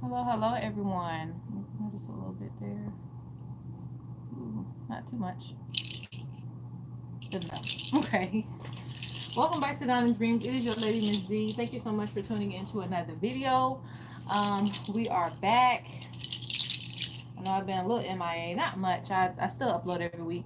Hello, hello, everyone. Let's notice a little bit there. Ooh, not too much. Good enough. Okay. Welcome back to Diamond Dreams. It is your lady, Ms.Z. Thank you so much for tuning in to another video. We are back. I know I've been a little MIA, not much. I still upload every week.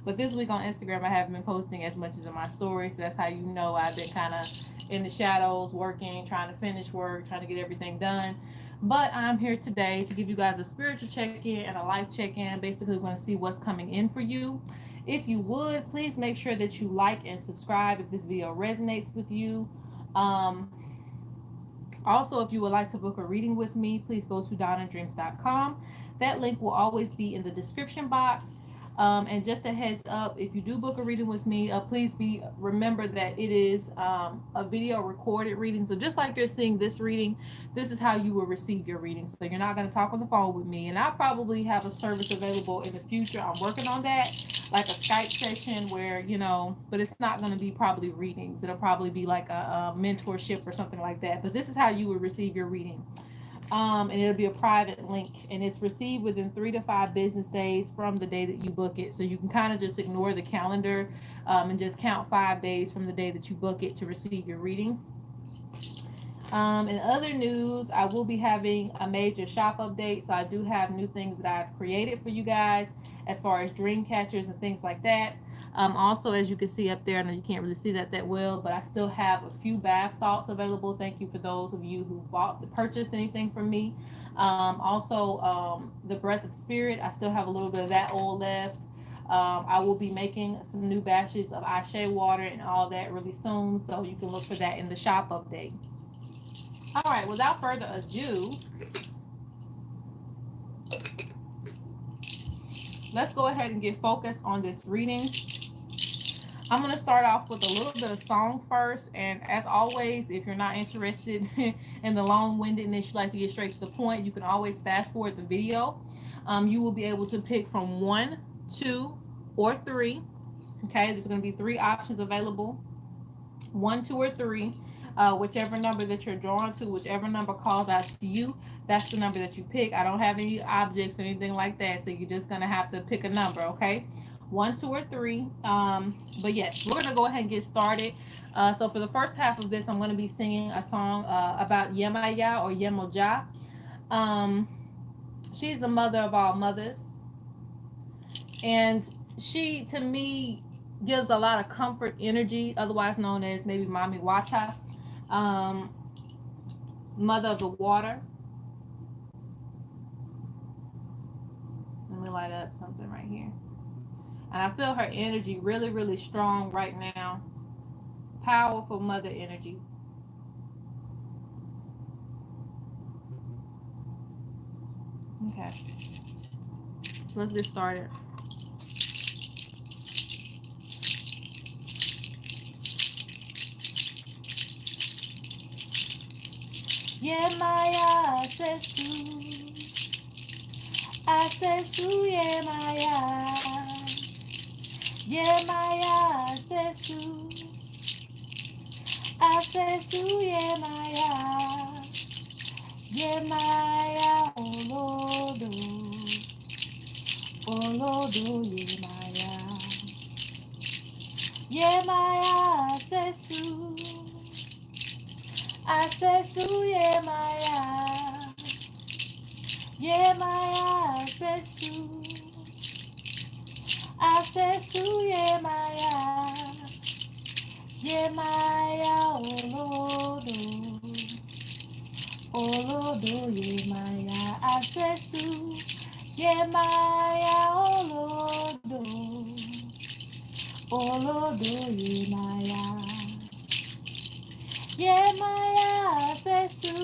But this week on Instagram, I haven't been posting as much as in my stories. So that's how you know I've been kind of in the shadows, working, trying to finish work, trying to get everything done. But I'm here today to give you guys a spiritual check-in and a life check-in. Basically, we're going to see what's coming in for you. If you would, please make sure that you like and subscribe if this video resonates with you. Um, Also, if you would like to book a reading with me, please go to DonnaDreams.com. That link will always be in the description box. And just a heads up, if you do book a reading with me, please be remember that it is a video recorded reading. So just like you're seeing this reading, this is how you will receive your reading. So you're not going to talk on the phone with me. And I'll probably have a service available in the future. I'm working on that, like a Skype session where, but it's not going to be probably readings. It'll probably be like a mentorship or something like that. But this is how you would receive your reading. And it'll be a private link, and it's received within 3 to 5 business days from the day that you book it. So you can kind of just ignore the calendar, and just count 5 days from the day that you book it to receive your reading. In other news, I will be having a major shop update. So I do have new things that I've created for you guys as far as dream catchers and things like that. Also, as you can see up there, I know you can't really see that well, but I still have a few bath salts available. Thank you for those of you who purchased anything from me. Also, the Breath of Spirit, I still have a little bit of that oil left. I will be making some new batches of Ashe water and all that really soon, so you can look for that in the shop update. All right, without further ado, let's go ahead and get focused on this reading. I'm going to start off with a little bit of song first. And as always, if you're not interested in the long-windedness, you like to get straight to the point, you can always fast forward the video. You will be able to pick from 1, 2, or 3. Okay, there's going to be 3 options available. 1, 2, or 3. Whichever number that you're drawn to, whichever number calls out to you, that's the number that you pick. I don't have any objects or anything like that, so you're just gonna have to pick a number, okay? 1, 2, or 3. But yes, we're gonna go ahead and get started. So for the first half of this, I'm gonna be singing a song about Yemaya or Yemoja. Um, she's the mother of all mothers, and she, to me, gives a lot of comfort energy, otherwise known as maybe Mami Wata, um, mother of the water. Let me light up something right here. And I feel her energy really, really strong right now. Powerful mother energy. Okay. So let's get started. Yemaya sesu, asesu Yemaya, Yemaya sesu, asesu Yemaya, Yemaya olodo, olodo Yemaya, Yemaya sesu. Asesu Yemaya, Yemaya asesu, asesu Yemaya, Yemaya olodo, olodo Yemaya asesu, Yemaya olodo, olodo Yemaya. Yemaya asesu,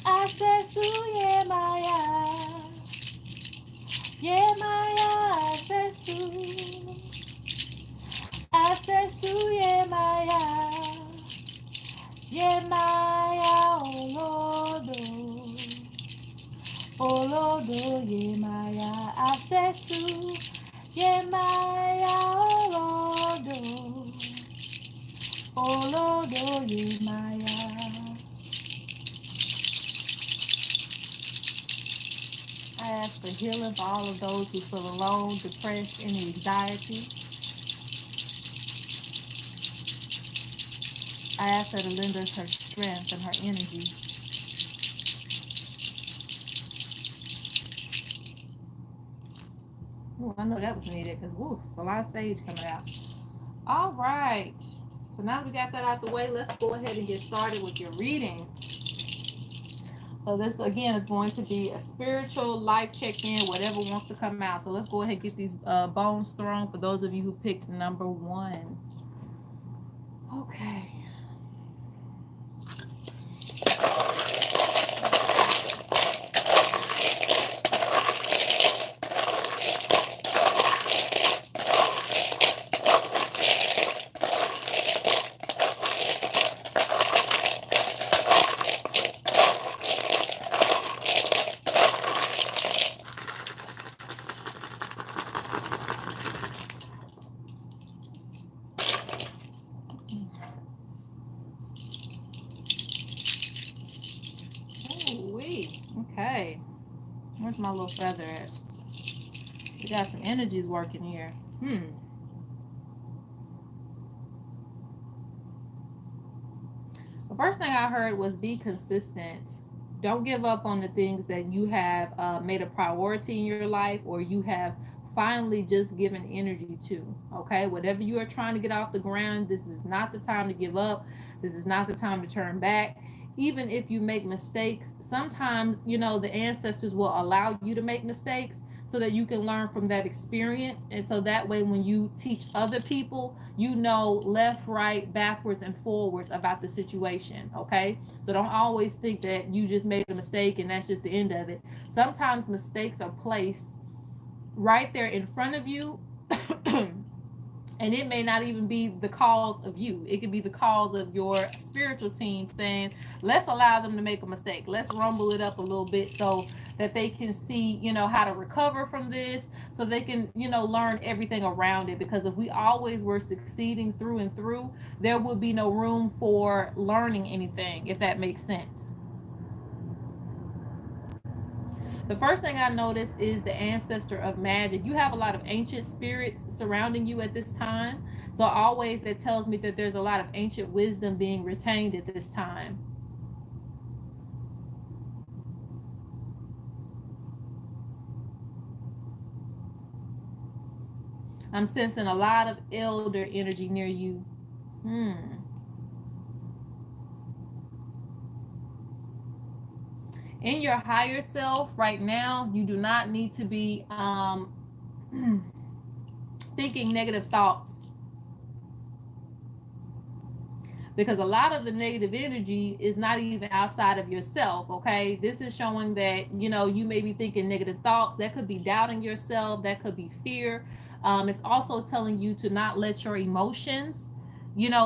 asesu Yemaya, Yemaya asesu, asesu Yemaya, Yemaya olodo, olodo Yemaya asesu, Yemaya olodo, olodo Yemaya. I ask for healing for all of those who feel alone, depressed, and anxiety. I ask her to lend us her strength and her energy. Ooh, I know that was needed because, woo, it's a lot of sage coming out. All right. So now that we got that out the way, let's go ahead and get started with your reading. So this, again, is going to be a spiritual life check-in, whatever wants to come out. So let's go ahead and get these bones thrown for those of you who picked number 1. Okay. Ooh-wee. Okay. Where's my little feather at? We got some energies working here. The first thing I heard was be consistent. Don't give up on the things that you have made a priority in your life, or you have finally just given energy to. Okay, whatever you are trying to get off the ground, this is not the time to give up. This is not the time to turn back. Even if you make mistakes, sometimes, the ancestors will allow you to make mistakes so that you can learn from that experience. And so that way, when you teach other people, you know left, right, backwards, and forwards about the situation. Okay, so don't always think that you just made a mistake and that's just the end of it. Sometimes mistakes are placed right there in front of you. And it may not even be the cause of you. It could be the cause of your spiritual team saying, let's allow them to make a mistake. Let's rumble it up a little bit so that they can see, how to recover from this, so they can, learn everything around it. Because if we always were succeeding through and through, there would be no room for learning anything, if that makes sense. The first thing I noticed is the ancestor of magic. You have a lot of ancient spirits surrounding you at this time. So always that tells me that there's a lot of ancient wisdom being retained at this time. I'm sensing a lot of elder energy near you. In your higher self right now, you do not need to be thinking negative thoughts, because a lot of the negative energy is not even outside of yourself. Okay, this is showing that you may be thinking negative thoughts. That could be doubting yourself, that could be fear. It's also telling you to not let your emotions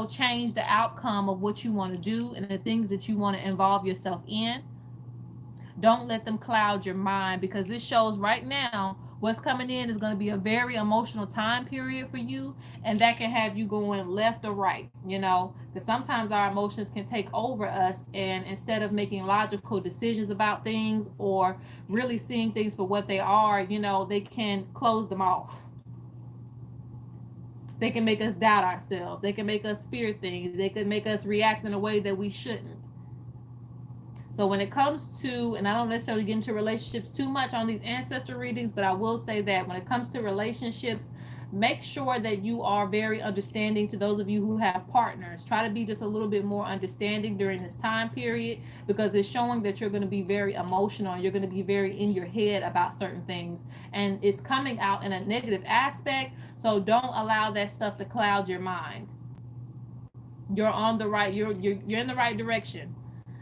change the outcome of what you want to do and the things that you want to involve yourself in. Don't let them cloud your mind, because this shows right now what's coming in is going to be a very emotional time period for you, and that can have you going left or right, because sometimes our emotions can take over us, and instead of making logical decisions about things or really seeing things for what they are, they can close them off. They can make us doubt ourselves. They can make us fear things. They can make us react in a way that we shouldn't. So when it comes to, and I don't necessarily get into relationships too much on these ancestor readings, but I will say that when it comes to relationships, make sure that you are very understanding to those of you who have partners. Try to be just a little bit more understanding during this time period, because it's showing that you're going to be very emotional and you're going to be very in your head about certain things, and it's coming out in a negative aspect. So don't allow that stuff to cloud your mind. You're on the right, you're in the right direction.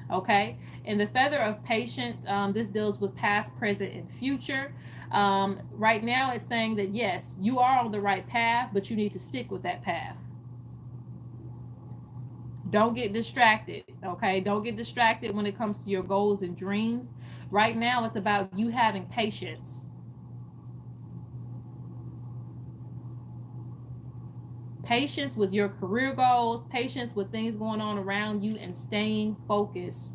Okay, and the feather of patience, this deals with past, present, and future. Right now it's saying that yes, you are on the right path, but you need to stick with that path. Don't get distracted. Okay, don't get distracted when it comes to your goals and dreams. Right now it's about you having patience. Patience with your career goals, patience with things going on around you, and staying focused.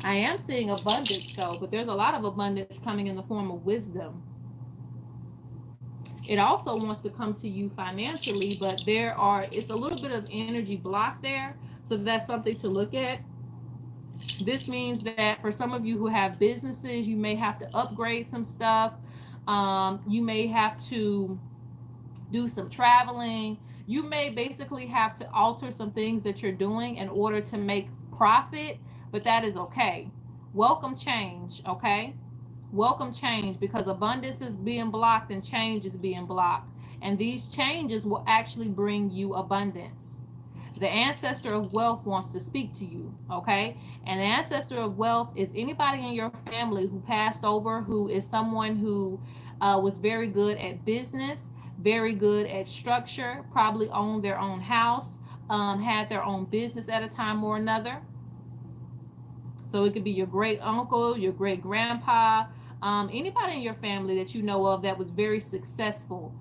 I am seeing abundance though, but there's a lot of abundance coming in the form of wisdom. It also wants to come to you financially, but it's a little bit of energy block there. So that's something to look at. This means that for some of you who have businesses, you may have to upgrade some stuff. You may have to do some traveling. You may basically have to alter some things that you're doing in order to make profit, but that is okay. Welcome change, okay? Welcome change, because abundance is being blocked and change is being blocked. And these changes will actually bring you abundance. The ancestor of wealth wants to speak to you, okay? And the ancestor of wealth is anybody in your family who passed over, who is someone who was very good at business, very good at structure, probably owned their own house, had their own business at a time or another. So it could be your great uncle, your great grandpa, anybody in your family that you know of that was very successful.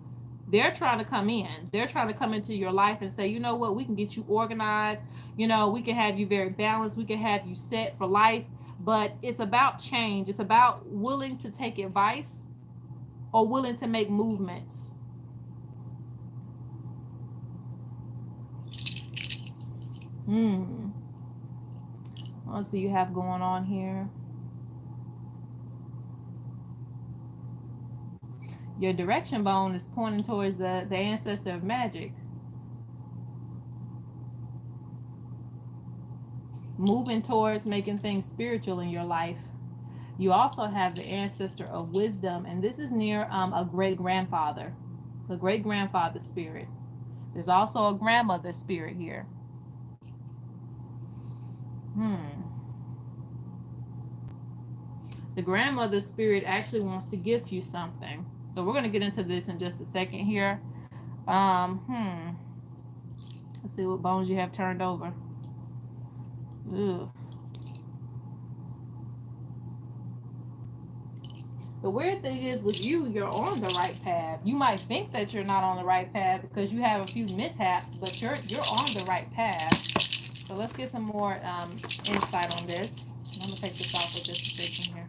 They're trying to come in. They're trying to come into your life and say, you know what, we can get you organized. We can have you very balanced. We can have you set for life. But it's about change. It's about willing to take advice or willing to make movements. What else do you have going on here? Your direction bone is pointing towards the ancestor of magic. Moving towards making things spiritual in your life. You also have the ancestor of wisdom, and this is near a great grandfather, the great grandfather spirit. There's also a grandmother spirit here. The grandmother spirit actually wants to gift you something. So we're going to get into this in just a second here. Let's see what bones you have turned over. Ugh. The weird thing is with you, you're on the right path. You might think that you're not on the right path because you have a few mishaps, but you're on the right path. So let's get some more insight on this. I'm gonna take this off for just a second here.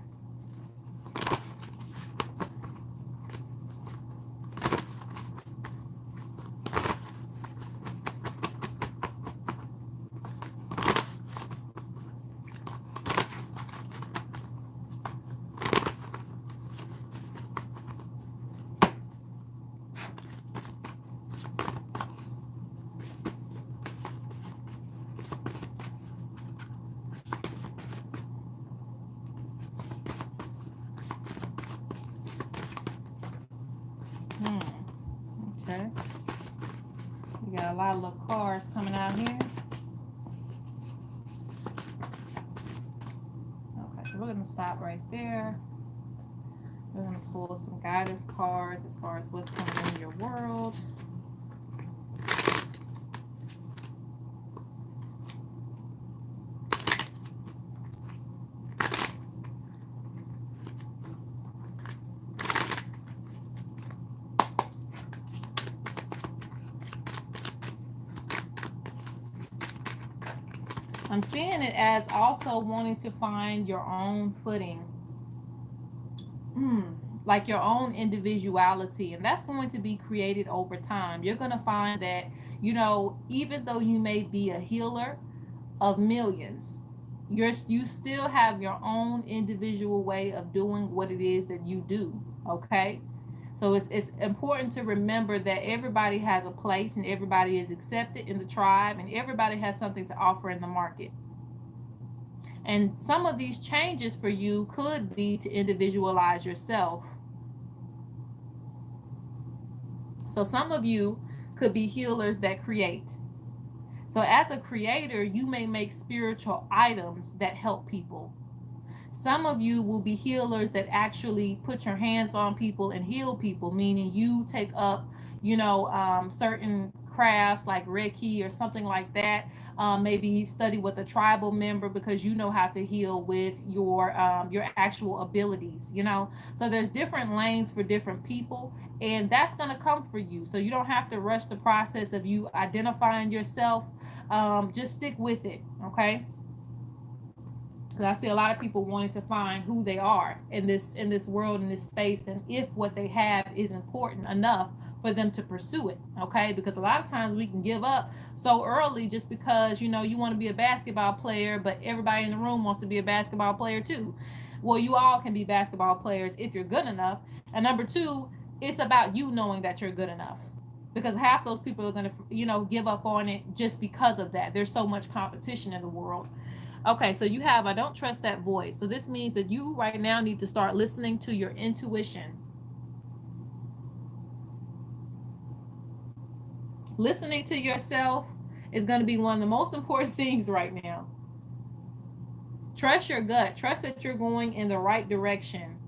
Okay. We got a lot of little cards coming out here. Okay, so we're gonna stop right there. We're gonna pull some guidance cards as far as what's coming in your world. I'm seeing it as also wanting to find your own footing, like your own individuality, and that's going to be created over time. You're going to find that, even though you may be a healer of millions, you still have your own individual way of doing what it is that you do, okay? So it's important to remember that everybody has a place and everybody is accepted in the tribe and everybody has something to offer in the market. And some of these changes for you could be to individualize yourself. So some of you could be healers that create. So as a creator, you may make spiritual items that help people. Some of you will be healers that actually put your hands on people and heal people, meaning you take up, certain crafts like Reiki or something like that. Maybe study with a tribal member because you know how to heal with your actual abilities. So there's different lanes for different people, and that's gonna come for you. So you don't have to rush the process of you identifying yourself. Just stick with it, okay? Because I see a lot of people wanting to find who they are in this world, in this space, and if what they have is important enough for them to pursue it. Okay, because a lot of times we can give up so early just because you want to be a basketball player, but everybody in the room wants to be a basketball player too. Well, you all can be basketball players if you're good enough. And number two, it's about you knowing that you're good enough, because half those people are going to give up on it just because of that. There's so much competition in the world. Okay, so you have I don't trust that voice. So this means that you right now need to start listening to your intuition. Listening to yourself is going to be one of the most important things right now. Trust your gut. Trust that you're going in the right direction.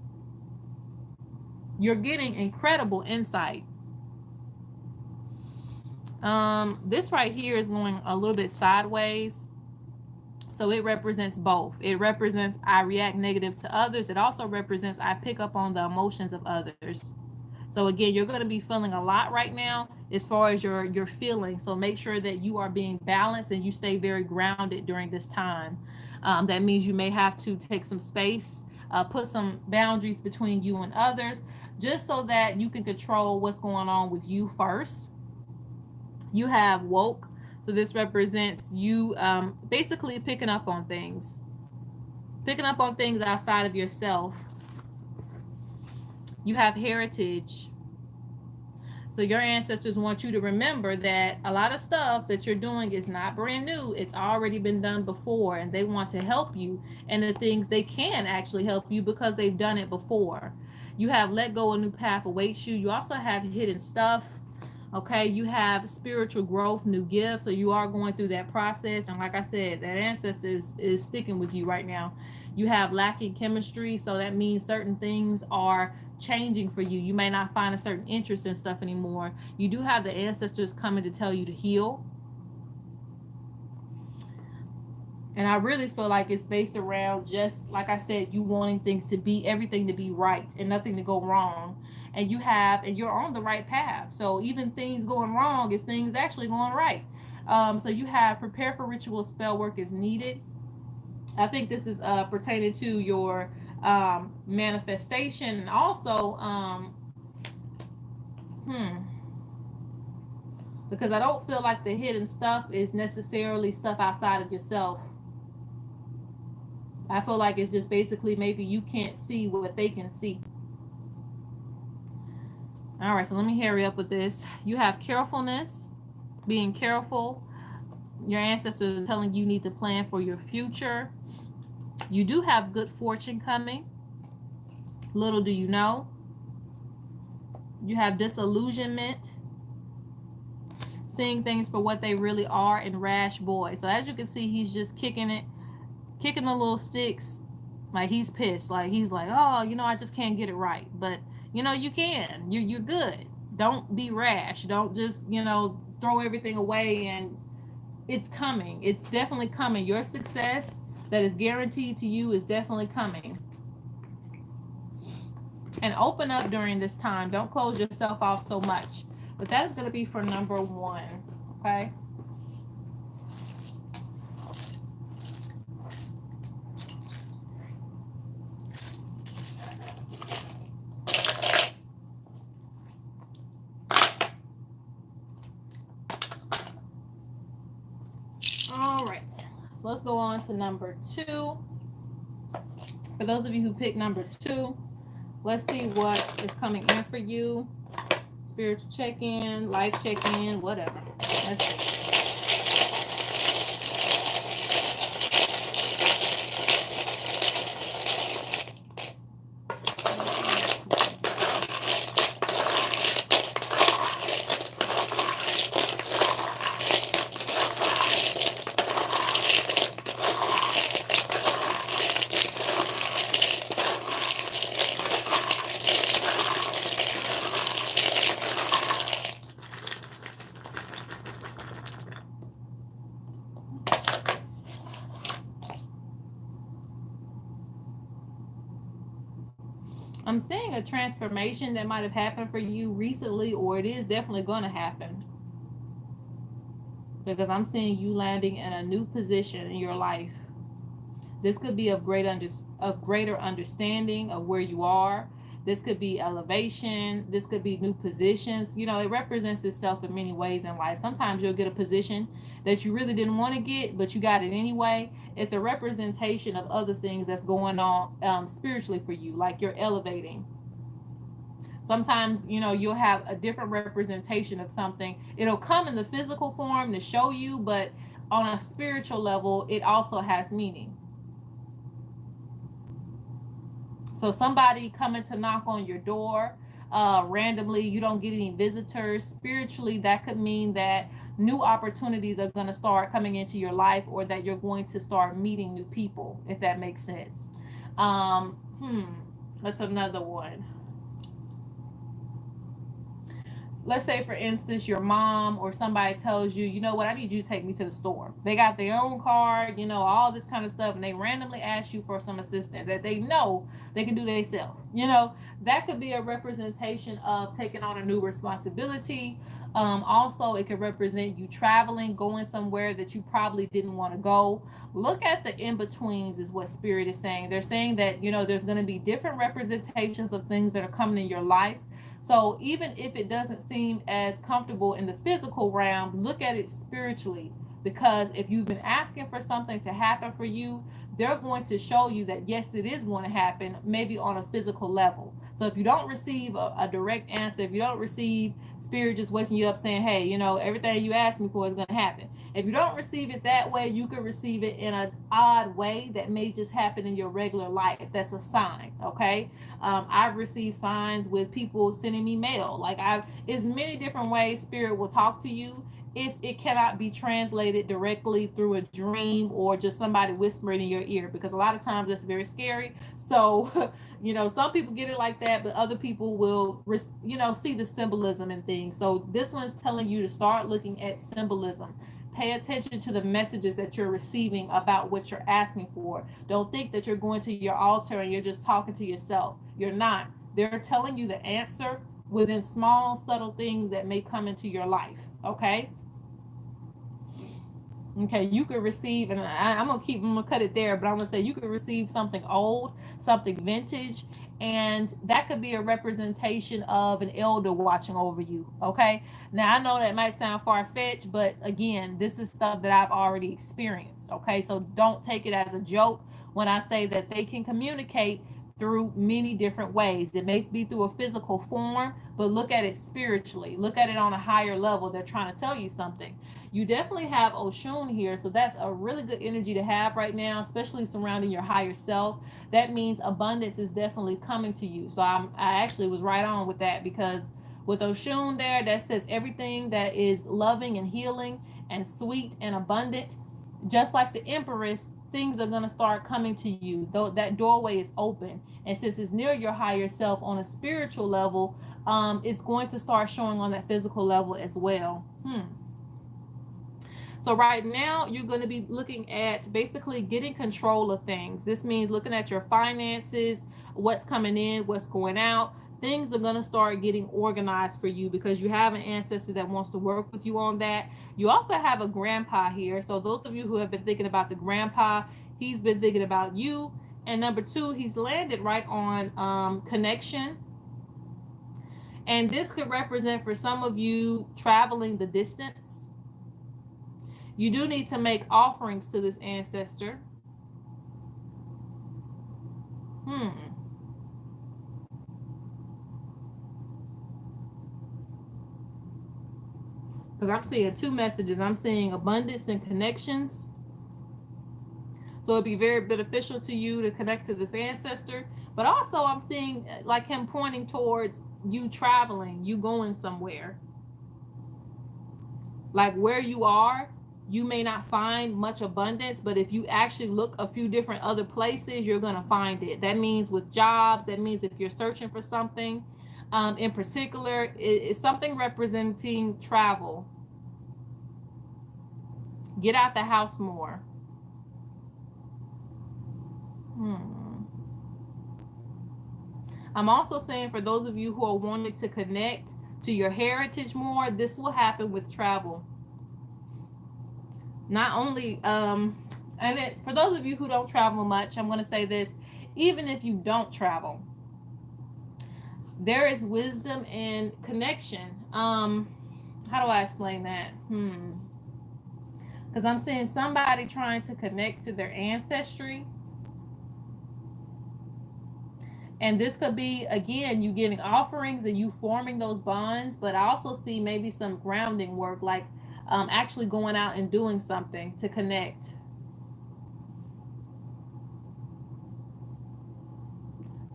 You're getting incredible insight. This right here is going a little bit sideways. So it represents both. It represents I react negative to others. It also represents I pick up on the emotions of others. So again, you're going to be feeling a lot right now as far as your feelings. So make sure that you are being balanced and you stay very grounded during this time. That means you may have to take some space, put some boundaries between you and others, just so that you can control what's going on with you first. You have woke. So this represents you basically picking up on things outside of yourself. You have heritage. So your ancestors want you to remember that a lot of stuff that you're doing is not brand new. It's already been done before, and they want to help you. And the things they can actually help you because they've done it before. You have let go, a new path awaits you. You also have hidden stuff. Okay, you have spiritual growth, new gifts. So you are going through that process. And like I said, that ancestor is sticking with you right now. You have lacking chemistry. So that means certain things are changing for you. You may not find a certain interest in stuff anymore. You do have the ancestors coming to tell you to heal. And I really feel like it's based around, just like I said, you wanting things to be, everything to be right and nothing to go wrong. And you're on the right path. So even things going wrong is things actually going right. So you have prepare for ritual, spell work is needed. I think this is pertaining to your manifestation, and also because I don't feel like the hidden stuff is necessarily stuff outside of yourself. I feel like it's just basically maybe you can't see what they can see. All right, so let me hurry up with this. You have carefulness, being careful. Your ancestors are telling you need to plan for your future. You do have good fortune coming. Little do you know. You have disillusionment, seeing things for what they really are, and rash boy. So as you can see, he's just kicking the little sticks, like he's pissed. Like he's like, oh, I just can't get it right. But you can. You're good. Don't be rash. Don't just throw everything away. And it's coming. It's definitely coming. Your success that is guaranteed to you is definitely coming. And open up during this time. Don't close yourself off so much. But that is going to be for number 1. Okay. All right. So let's go on to number 2. For those of you who picked number 2, let's see what is coming in for you. Spiritual check-in, life check-in, whatever. Let's see. I'm seeing a transformation that might have happened for you recently, or it is definitely going to happen. Because I'm seeing you landing in a new position in your life. This could be of greater understanding of where you are. This could be elevation. This could be new positions. You know, it represents itself in many ways in life. Sometimes you'll get a position that you really didn't want to get, but you got it anyway. It's a representation of other things that's going on spiritually for you, like you're elevating. Sometimes, you know, you'll have a different representation of something. It'll come in the physical form to show you, but on a spiritual level, it also has meaning. So somebody coming to knock on your door randomly, you don't get any visitors. Spiritually, that could mean that new opportunities are going to start coming into your life, or that you're going to start meeting new people, if that makes sense. Um, hmm, that's another one. Let's say, for instance, your mom or somebody tells you, you know what, I need you to take me to the store. They got their own car, you know, all this kind of stuff, and they randomly ask you for some assistance that they know they can do themselves. You know, that could be a representation of taking on a new responsibility. Also, it could represent you traveling, going somewhere that you probably didn't want to go. Look at the in betweens, is what Spirit is saying. They're saying that, you know, there's going to be different representations of things that are coming in your life. So even if it doesn't seem as comfortable in the physical realm, look at it spiritually. Because if you've been asking for something to happen for you, they're going to show you that yes, it is going to happen, maybe on a physical level. So if you don't receive a direct answer, if you don't receive Spirit just waking you up saying, hey, you know, everything you asked me for is going to happen. If you don't receive it that way, you could receive it in an odd way that may just happen in your regular life. That's a sign, okay? I've received signs with people sending me mail. It's many different ways Spirit will talk to you if it cannot be translated directly through a dream or just somebody whispering in your ear, because a lot of times that's very scary. So, you know, some people get it like that, but other people will, you know, see the symbolism in things. So this one's telling you to start looking at symbolism. Pay attention to the messages that you're receiving about what you're asking for. Don't think that you're going to your altar and you're just talking to yourself. You're not. They're telling you the answer within small, subtle things that may come into your life. Okay? Okay, you could receive, and I'm gonna cut it there, but I'm gonna say you could receive something old, something vintage, and that could be a representation of an elder watching over you. Okay, now I know that might sound far fetched, but again, this is stuff that I've already experienced. Okay, so don't take it as a joke when I say that they can communicate through many different ways. It may be through a physical form, but look at it spiritually. Look at it on a higher level. They're trying to tell you something. You definitely have Oshun here, so that's a really good energy to have right now, especially surrounding your higher self. That means abundance is definitely coming to you. So I actually was right on with that, because with Oshun there, that says everything that is loving and healing and sweet and abundant, just like the Empress, things are going to start coming to you. Though that doorway is open, and since it's near your higher self on a spiritual level, it's going to start showing on that physical level as well. So right now, you're going to be looking at basically getting control of things. This means looking at your finances, what's coming in, what's going out. Things are going to start getting organized for you because you have an ancestor that wants to work with you on that. You also have a grandpa here. So those of you who have been thinking about the grandpa, he's been thinking about you. And number two, he's landed right on connection. And this could represent for some of you traveling the distance. You do need to make offerings to this ancestor. Because I'm seeing two messages. I'm seeing abundance and connections. So it'd be very beneficial to you to connect to this ancestor. But also I'm seeing like him pointing towards you traveling, you going somewhere. Like where you are, you may not find much abundance, but if you actually look a few different other places, you're going to find it. That means with jobs, that means if you're searching for something in particular, it's something representing travel. Get out the house more. I'm also saying for those of you who are wanting to connect to your heritage more, this will happen with travel. Not only And for those of you who don't travel much, I'm going to say this. Even if you don't travel, there is wisdom in connection. How do I explain that? Because I'm seeing somebody trying to connect to their ancestry. And this could be, again, you giving offerings and you forming those bonds. But I also see maybe some grounding work, like actually going out and doing something to connect.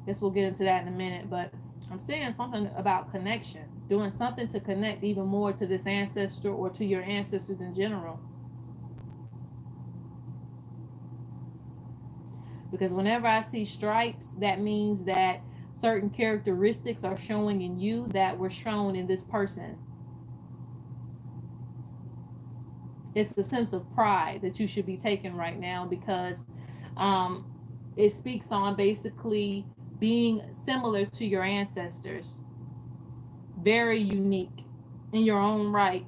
Guess we'll get into that in a minute. But I'm saying something about connection, doing something to connect even more to this ancestor or to your ancestors in general. Because whenever I see stripes, that means that certain characteristics are showing in you that were shown in this person. It's the sense of pride that you should be taking right now, because it speaks on basically being similar to your ancestors. Very unique in your own right.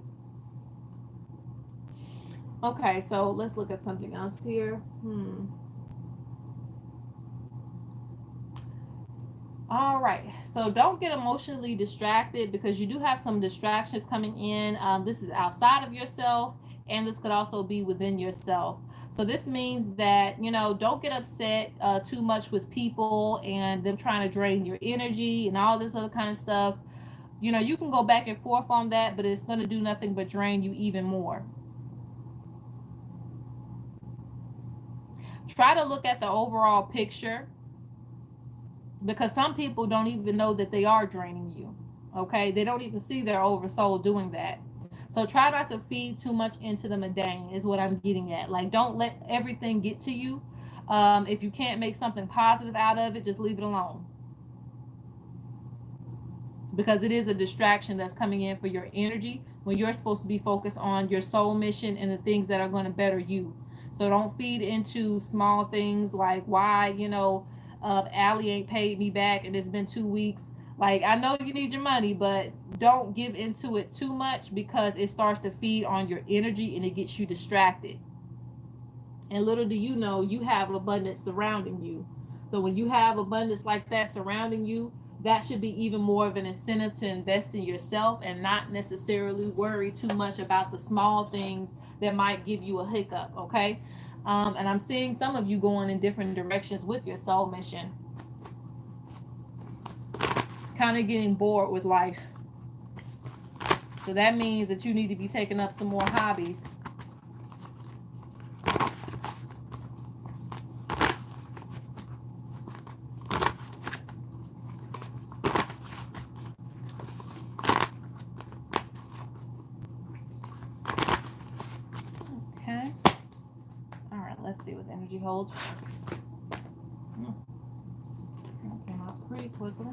Okay, so let's look at something else here. All right, so don't get emotionally distracted, because you do have some distractions coming in. This is outside of yourself, and this could also be within yourself. So this means that, don't get upset too much with people and them trying to drain your energy and all this other kind of stuff. You can go back and forth on that, but it's going to do nothing but drain you even more. Try to look at the overall picture, because some people don't even know that they are draining you. Okay, they don't even see their oversoul doing that. So try not to feed too much into the mundane, is what I'm getting at. Like, don't let everything get to you. If you can't make something positive out of it, just leave it alone, because it is a distraction that's coming in for your energy when you're supposed to be focused on your soul mission and the things that are going to better you. So don't feed into small things like, why, Allie ain't paid me back and it's been 2 weeks. Like, I know you need your money, but don't give into it too much, because it starts to feed on your energy and it gets you distracted. And little do you know, you have abundance surrounding you. So when you have abundance like that surrounding you, that should be even more of an incentive to invest in yourself and not necessarily worry too much about the small things that might give you a hiccup, okay? And I'm seeing some of you going in different directions with your soul mission, kind of getting bored with life. So that means that you need to be taking up some more hobbies. Okay. All right, let's see what energy holds. That came out pretty quickly.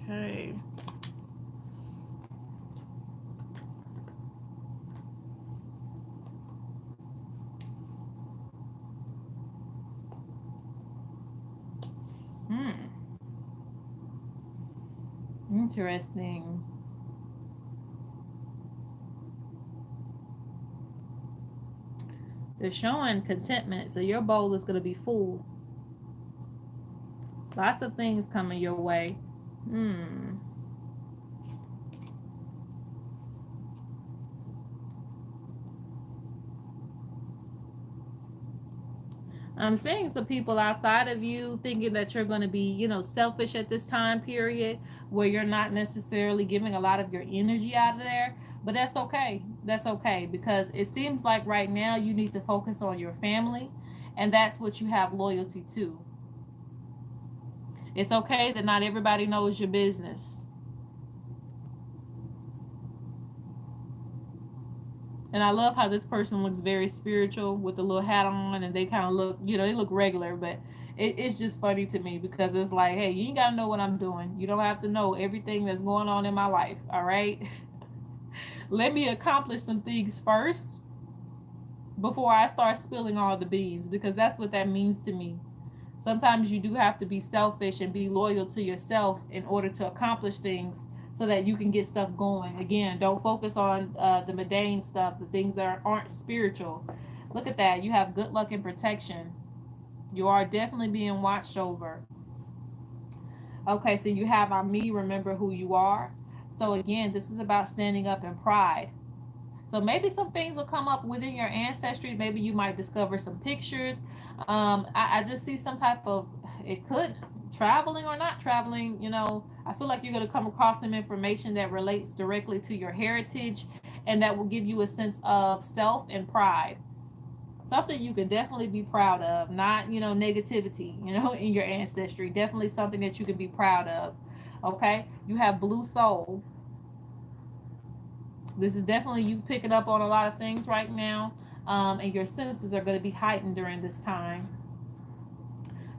Okay. Interesting. They're showing contentment, so your bowl is going to be full. Lots of things coming your way. I'm seeing some people outside of you thinking that you're going to be, selfish at this time period, where you're not necessarily giving a lot of your energy out of there. But that's okay. That's okay, because it seems like right now you need to focus on your family, and that's what you have loyalty to. It's okay that not everybody knows your business. And I love how this person looks very spiritual with a little hat on, and they kind of look, they look regular, but it's just funny to me because it's like, hey, you ain't got to know what I'm doing. You don't have to know everything that's going on in my life, all right? Let me accomplish some things first before I start spilling all the beans, because that's what that means to me. Sometimes you do have to be selfish and be loyal to yourself in order to accomplish things so that you can get stuff going. Again, don't focus on the mundane stuff, the things that aren't spiritual. Look at that. You have good luck and protection. You are definitely being watched over. Okay, so you have our me, remember who you are. So again, this is about standing up in pride. So maybe some things will come up within your ancestry. Maybe you might discover some pictures. I just see some type of, it could, traveling or not traveling, I feel like you're going to come across some information that relates directly to your heritage and that will give you a sense of self and pride. Something you can definitely be proud of, not, negativity, in your ancestry. Definitely something that you can be proud of. Okay? You have blue soul. This is definitely you picking up on a lot of things right now, and your senses are going to be heightened during this time.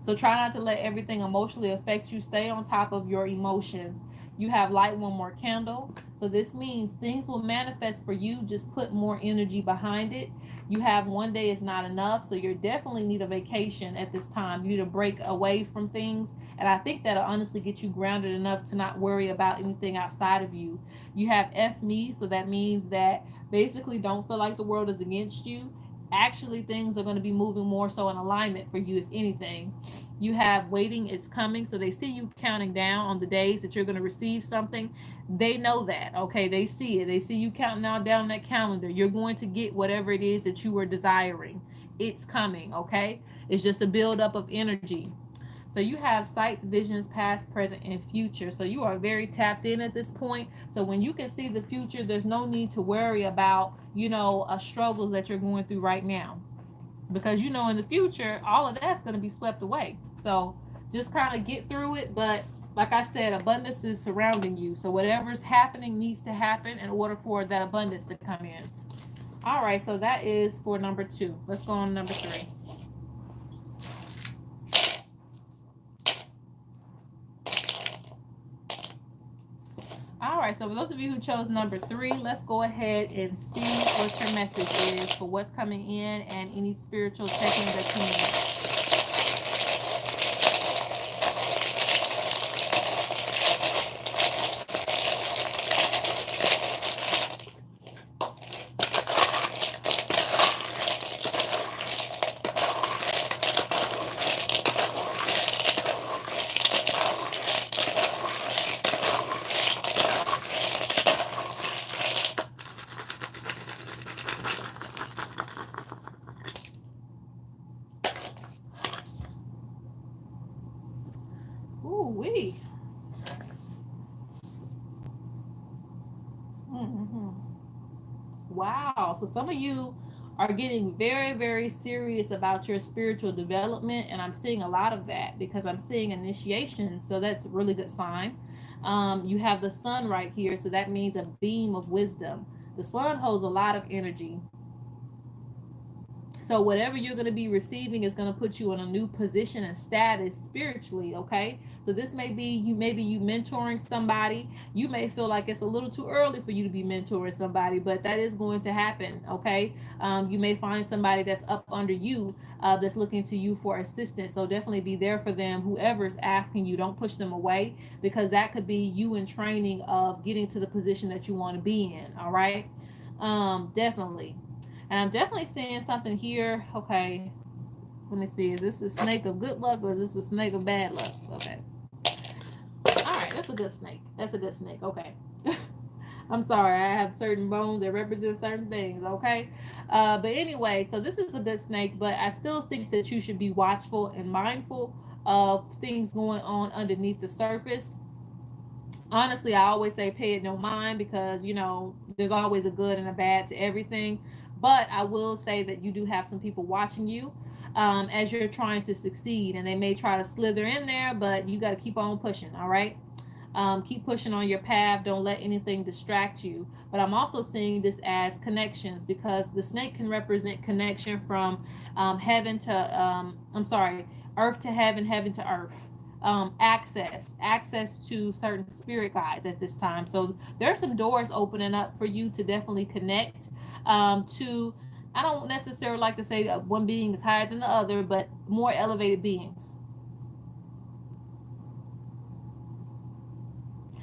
So try not to let everything emotionally affect you. Stay on top of your emotions. You have light one more candle. So this means things will manifest for you. Just put more energy behind it. You have one day is not enough. So you definitely need a vacation at this time. You need to break away from things. And I think that'll honestly get you grounded enough to not worry about anything outside of you. You have F me. So that means that basically don't feel like the world is against you. Actually, things are going to be moving more so in alignment for you, if anything. You have waiting, it's coming. So they see you counting down on the days that you're going to receive something. They know that, okay? They see it. They see you counting down that calendar. You're going to get whatever it is that you were desiring. It's coming, okay? It's just a buildup of energy. So you have sights, visions, past, present, and future. So you are very tapped in at this point. So when you can see the future, there's no need to worry about, struggles that you're going through right now. Because in the future, all of that's going to be swept away. So just kind of get through it. But like I said, abundance is surrounding you. So whatever's happening needs to happen in order for that abundance to come in. All right, so that is for number 2. Let's go on to number 3. All right, so for those of you who chose number 3, let's go ahead and see what your message is for what's coming in and any spiritual check-ins that you need. Ooh, wee. Mm-hmm. Wow. So some of you are getting very, very serious about your spiritual development, and I'm seeing a lot of that because I'm seeing initiation. So that's a really good sign. You have the sun right here, so that means a beam of wisdom. The sun holds a lot of energy. So whatever you're going to be receiving is going to put you in a new position and status spiritually, okay? So this may be you mentoring somebody. You may feel like it's a little too early for you to be mentoring somebody, but that is going to happen, okay? You may find somebody that's up under you, that's looking to you for assistance. So definitely be there for them. Whoever's asking you, don't push them away, because that could be you in training of getting to the position that you want to be in, all right? Definitely. And I'm definitely seeing something here. Okay. Let me see. Is this a snake of good luck or is this a snake of bad luck? Okay. All right. That's a good snake. That's a good snake. Okay. I'm sorry. I have certain bones that represent certain things. Okay. But anyway, so this is a good snake, but I still think that you should be watchful and mindful of things going on underneath the surface. Honestly, I always say pay it no mind, because there's always a good and a bad to everything. But I will say that you do have some people watching you, as you're trying to succeed, and they may try to slither in there, but you got to keep on pushing. All right. Keep pushing on your path. Don't let anything distract you. But I'm also seeing this as connections, because the snake can represent connection from heaven to, I'm sorry, earth to heaven, heaven to earth. Access to certain spirit guides at this time. So there are some doors opening up for you to definitely connect to, I don't necessarily like to say that one being is higher than the other, but more elevated beings.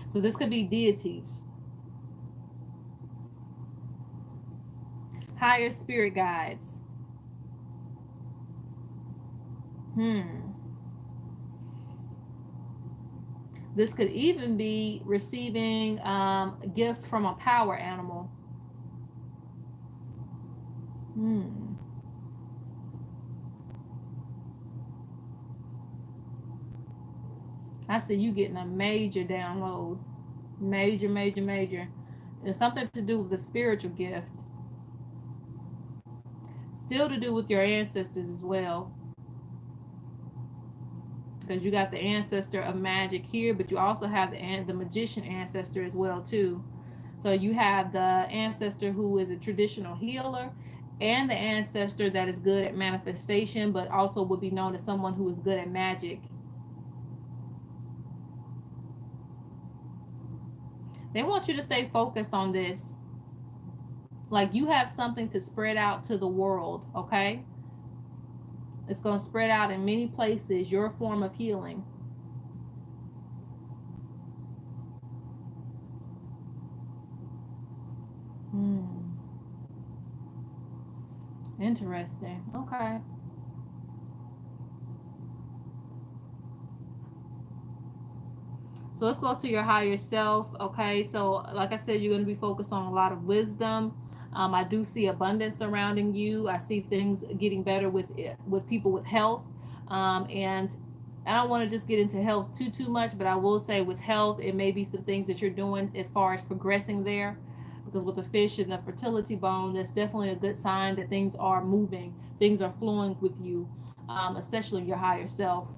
So this could be deities, higher spirit guides. This could even be receiving a gift from a power animal. I see you getting a major download. Major, major, major. It's something to do with the spiritual gift. Still to do with your ancestors as well. Because you got the ancestor of magic here, but you also have the magician ancestor as well too. So you have the ancestor who is a traditional healer, and the ancestor that is good at manifestation, but also would be known as someone who is good at magic. They want you to stay focused on this. Like you have something to spread out to the world, okay? It's going to spread out in many places, your form of healing. Interesting. Okay. So let's go to your higher self. Okay. So like I said, you're going to be focused on a lot of wisdom. I do see abundance surrounding you. I see things getting better with people with health. And I don't want to just get into health too much, but I will say with health, it may be some things that you're doing as far as progressing there. Because with the fish and the fertility bone, that's definitely a good sign that things are moving, things are flowing with you, especially your higher self.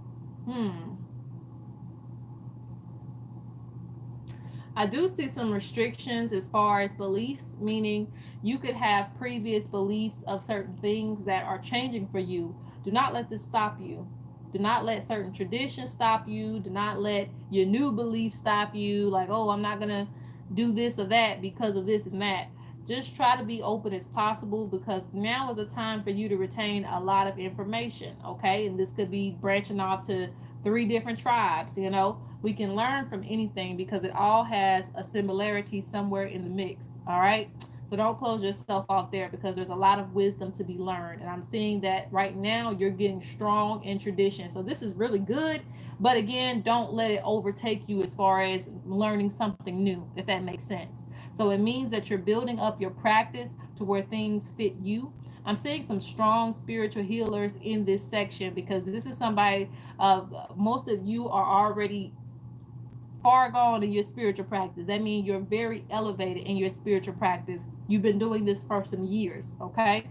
I do see some restrictions as far as beliefs, meaning you could have previous beliefs of certain things that are changing for you. Do not let this stop you. Do not let certain traditions stop you. Do not let your new beliefs stop you. Like, oh, I'm not going to do this or that because of this and that. Just try to be open as possible, because now is a time for you to retain a lot of information, okay? And this could be branching off to 3 different tribes, you know? We can learn from anything because it all has a similarity somewhere in the mix, all right? So don't close yourself off there, because there's a lot of wisdom to be learned. And I'm seeing that right now you're getting strong in tradition. So this is really good. But again, don't let it overtake you as far as learning something new, if that makes sense. So it means that you're building up your practice to where things fit you. I'm seeing some strong spiritual healers in this section, because this is somebody, most of you are already far gone in your spiritual practice. That means you're very elevated in your spiritual practice. You've been doing this for some years, okay?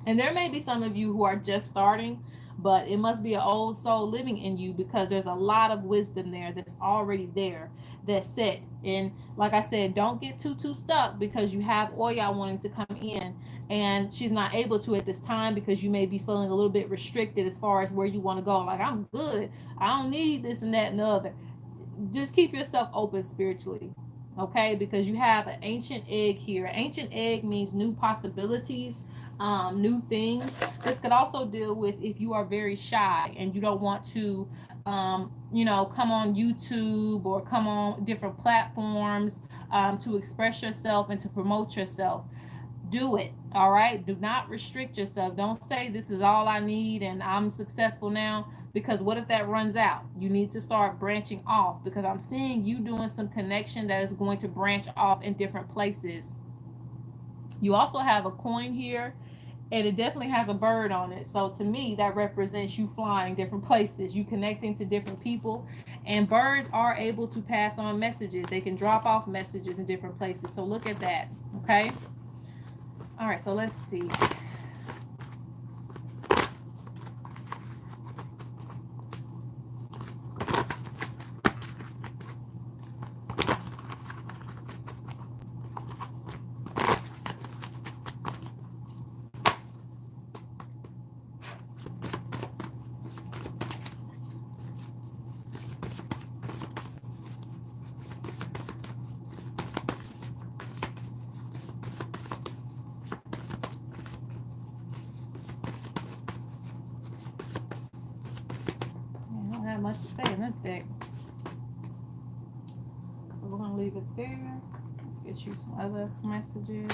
And there may be some of you who are just starting, but it must be an old soul living in you, because there's a lot of wisdom there that's already there, that's set. And like I said, don't get too stuck, because you have Oya wanting to come in and she's not able to at this time, because you may be feeling a little bit restricted as far as where you want to go. Like, I'm good, I don't need this and that and the other. Just keep yourself open spiritually, okay? Because you have an ancient egg here. Ancient egg means new possibilities, new things. This could also deal with if you are very shy and you don't want to come on YouTube or come on different platforms to express yourself and to promote yourself. Do it. All right. Do not restrict yourself. Don't say this is all I need and I'm successful now, because what if that runs out? You need to start branching off, because I'm seeing you doing some connection that is going to branch off in different places. You also have a coin here, and it definitely has a bird on it. So to me, that represents you flying different places, you connecting to different people. And birds are able to pass on messages. They can drop off messages in different places. So look at that. Okay. All right, so let's see. much to say in this deck. So we're going to leave it there. Let's get you some other messages.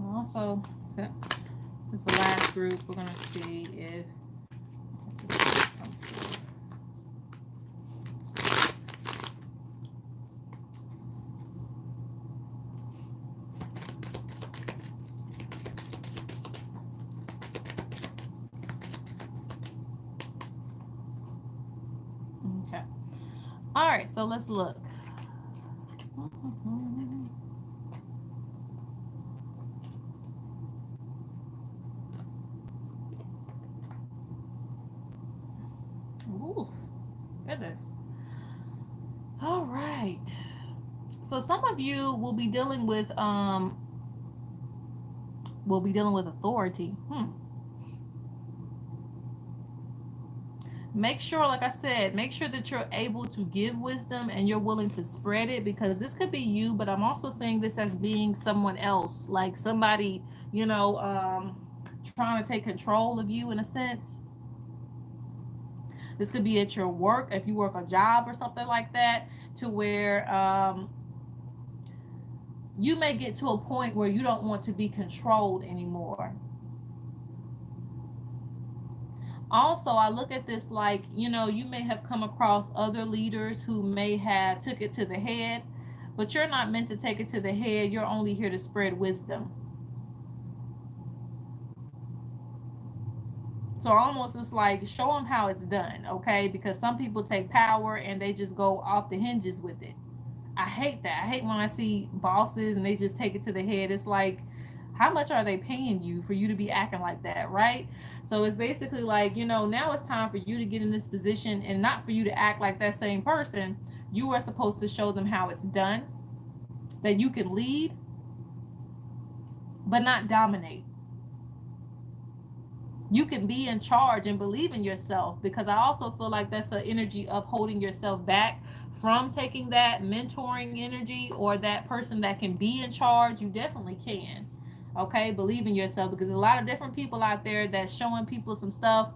Also, since it's the last group, we're going to see if this is going to come through. Okay. All right, so let's look. Ooh, goodness. All right. So some of you will be dealing with authority. Make sure, like I said, make sure that you're able to give wisdom and you're willing to spread it, because this could be you, but I'm also saying this as being someone else, like somebody, trying to take control of you in a sense. This could be at your work, if you work a job or something like that, to where you may get to a point where you don't want to be controlled anymore. Also, I look at this like, you may have come across other leaders who may have took it to the head, but you're not meant to take it to the head. You're only here to spread wisdom. So almost it's like, show them how it's done, okay? Because some people take power and they just go off the hinges with it. I hate that. I hate when I see bosses and they just take it to the head. It's like, how much are they paying you for you to be acting like that, right? So it's basically like, now it's time for you to get in this position and not for you to act like that same person. You are supposed to show them how it's done, that you can lead, but not dominate. You can be in charge and believe in yourself, because I also feel like that's an energy of holding yourself back from taking that mentoring energy, or that person that can be in charge. You definitely can. Okay, believe in yourself, because there's a lot of different people out there that's showing people some stuff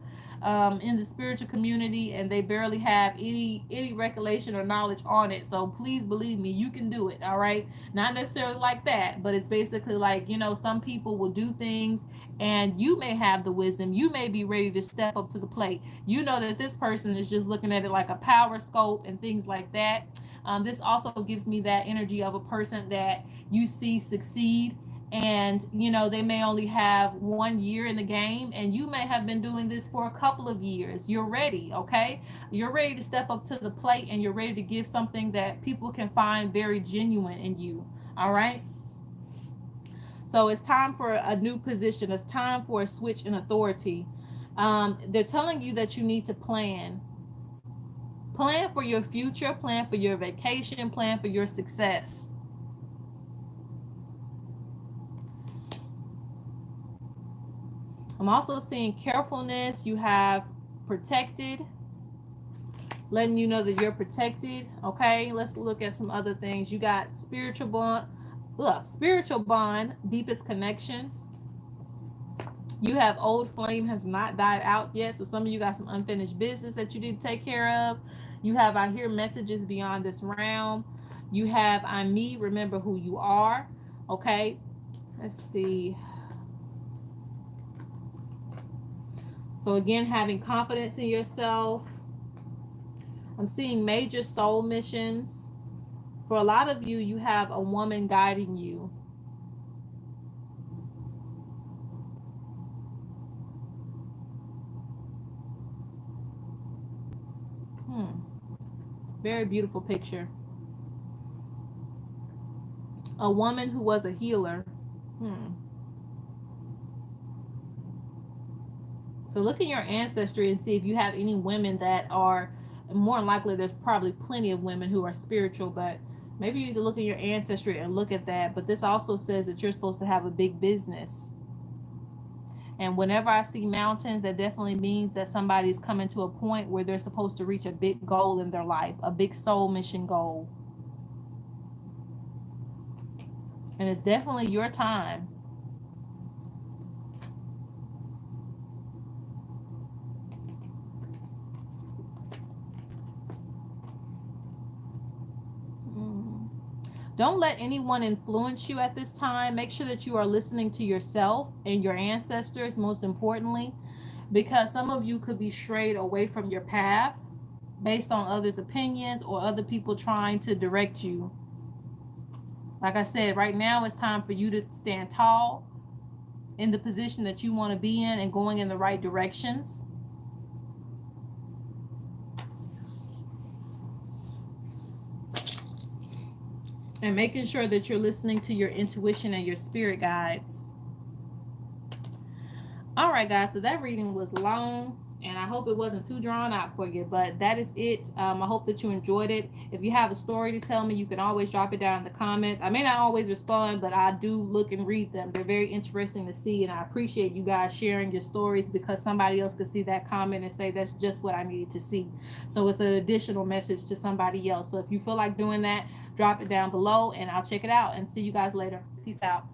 in the spiritual community, and they barely have any recollection or knowledge on it. So please believe me, you can do it. All right, not necessarily like that, but it's basically like, some people will do things and you may have the wisdom, you may be ready to step up to the plate. You know that this person is just looking at it like a power scope and things like that. This also gives me that energy of a person that you see succeed, and they may only have 1 year in the game, and you may have been doing this for a couple of years. You're ready, okay? You're ready to step up to the plate, and you're ready to give something that people can find very genuine in you. All right, so it's time for a new position. It's time for a switch in authority. They're telling you that you need to plan for your future, plan for your vacation, plan for your success. I'm also seeing carefulness. You have protected, letting you know that you're protected. Okay, let's look at some other things. You got spiritual bond, deepest connections. You have old flame has not died out yet. So some of you got some unfinished business that you need to take care of. You have, I hear messages beyond this realm. You have, I'm me, remember who you are. Okay, let's see. So again, having confidence in yourself. I'm seeing major soul missions. For a lot of you, you have a woman guiding you. Very beautiful picture. A woman who was a healer. So look in your ancestry and see if you have any women that are, more than likely there's probably plenty of women who are spiritual, but maybe you need to look in your ancestry and look at that. But this also says that you're supposed to have a big business. And whenever I see mountains, that definitely means that somebody's coming to a point where they're supposed to reach a big goal in their life, a big soul mission goal. And it's definitely your time. Don't let anyone influence you at this time. Make sure that you are listening to yourself and your ancestors, most importantly, because some of you could be strayed away from your path based on others' opinions or other people trying to direct you. Like I said, right now it's time for you to stand tall in the position that you want to be in and going in the right directions. And making sure that you're listening to your intuition and your spirit guides. All right, guys, so that reading was long, and I hope it wasn't too drawn out for you, but that is it. I hope that you enjoyed it. If you have a story to tell me, you can always drop it down in the comments. I may not always respond, but I do look and read them. They're very interesting to see, and I appreciate you guys sharing your stories, because somebody else could see that comment and say, that's just what I needed to see. So it's an additional message to somebody else. So if you feel like doing that, drop it down below, and I'll check it out and see you guys later. Peace out.